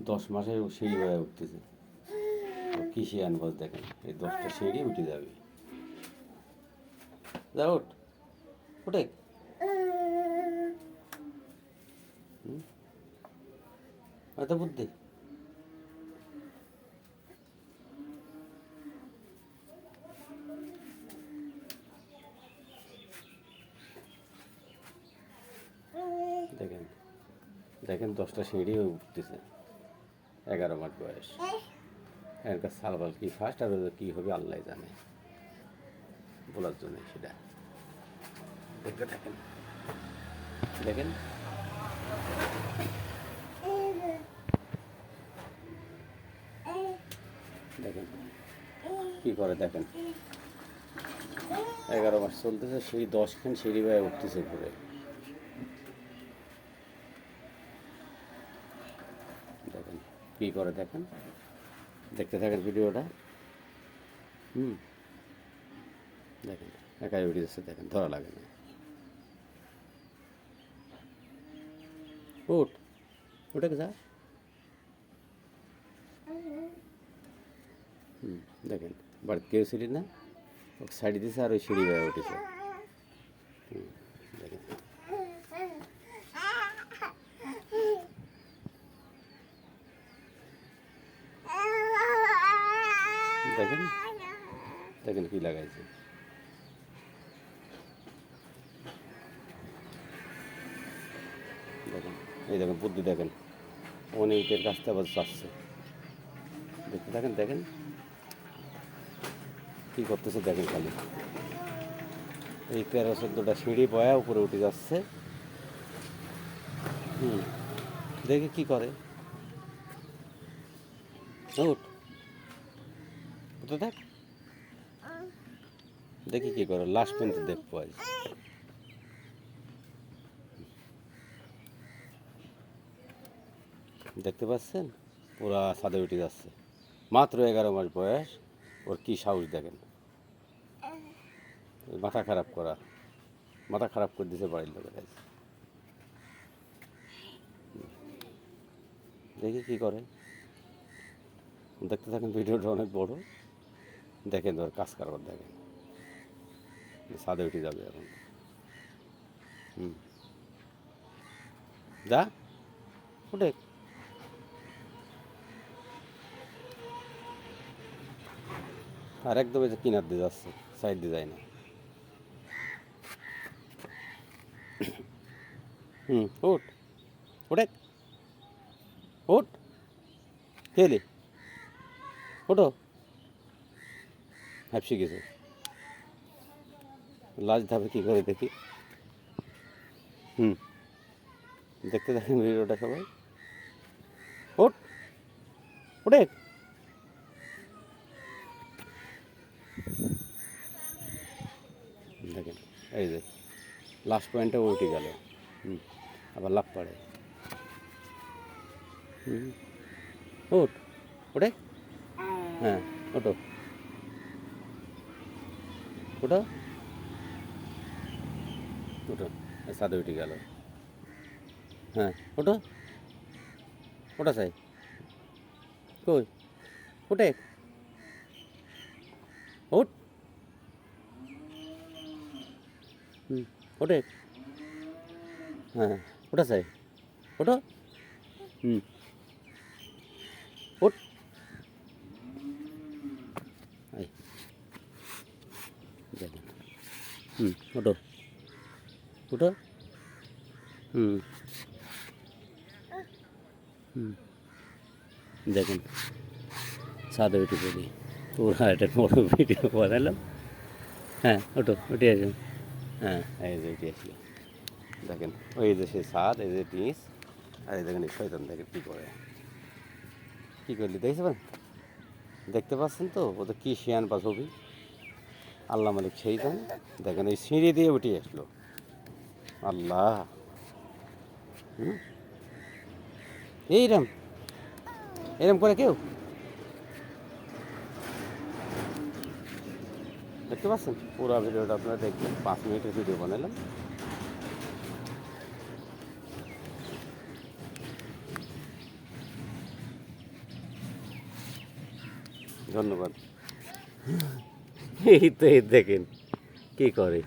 10 মাসে সিঁড়ি হয়ে উঠতেছে। কি শিয়ান বল দেখেন, এই 10টা সিঁড়ি উঠে যাবে। যা ওঠ, উঠে। এত বুদ্ধি। দেখেন দেখেন 10টা সিঁড়ি উঠতেছে, 11 মাস বয়স। এর কাছে সালবাল কি ফার্স্ট আর কী হবে আল্লাহ জানে, বলার জন্য সেটা দেখতে থাকেন। দেখেন দেখেন কী করে, দেখেন 11 মাস চলতেছে, সেই 10খান সিঁড়ি বেয়ে উঠতেছে ঘুরে। দেখেন কী করে, দেখেন, দেখতে থাকেন ভিডিওটা। দেখেন একাই উঠে যাচ্ছে, দেখেন ধরা লাগে না। উঠ, উঠে যা। দেখেন বাড়িতে কেউ ছিলি না, ওকে সাইড দিয়েছে আর ওই সিঁড়ি বেয়ে উঠেছে। দেখেন দেখেন দেখেন কী লাগাইছে। দেখেন এই দেখেন বুদ্ধি, দেখেন অনেকের কাছ থেকে আবার চাচ্ছে। দেখতে থাকেন, দেখেন কী করতেছে, দেখেন খালি এই 13-14টা সিঁড়ি বয়া উপরে উঠে যাচ্ছে। দেখে কি করে, উঠ, উঠে দেখ, দেখি কি করে, লাস্ট পর্যন্ত দেখবো আজ। দেখতে পাচ্ছেন পুরা ছাদে উঠে যাচ্ছে, মাত্র 11 মাস বয়স। ওর কি সাহস দেখেন, মাথা খারাপ করা, মাথা খারাপ করে দিয়েছে বাড়ির লোকের কাছে। দেখি কি করে, দেখতে থাকেন, ভিডিওটা অনেক বড়। দেখেন ওর কাজ কারবার, দেখেন ছাদে উঠে যাবে এখন। যা উঠে, আর একদম এই যে কিনার দিয়ে যাচ্ছে, সাইড দিয়ে যায় না। উঠ, উঠে, উঠ, খেলি, ওঠো, হাঁপসি গেছে। লাস্ট ধাপে কী করে দেখি। দেখতে দেখেন ভিডিওটা সবাই। উঠ, উঠে, দেখেন এই যে লাস্ট পয়েন্টে উঠে গেল। আবার লাভ পড়ে। উঠ, উঠে, হ্যাঁ ওঠো, ওঠো, ওঠো, ছাদে উঠে গেল। হ্যাঁ ওঠো, ওটা চাই, কই, উঠে, উঠ, ওঠে, হ্যাঁ ওটা চাই, ওঠো, উঠ, এই দেখেন, ওঠো, ওঠো, দেখুন ছাদে উঠে পড়ি, পুরা একটা বড় ভিডিও বানালাম। হ্যাঁ ওঠো, উঠে আসুন। হ্যাঁ এই যে উঠে আসলো, দেখেন ওই যে সে ছাদ, এই যে টিস, আর এই দেখেন এই শয়তান দেখেন কী করে, কী করলি দেখছেন, দেখতে পাচ্ছেন তো, ও তো কী শিয়ান বা ছবি, আল্লাহ মালিক সেই জান। দেখেন এই সিঁড়ি দিয়ে উঠে আসলো, আল্লাহ। এইরম এরম করে কেউ দেখতে পাচ্ছেন। পুরো ভিডিওটা আপনারা দেখবেন, 5 মিনিটের ভিডিও বানালাম। ধন্যবাদ। এই তো এই দেখেন কী করে।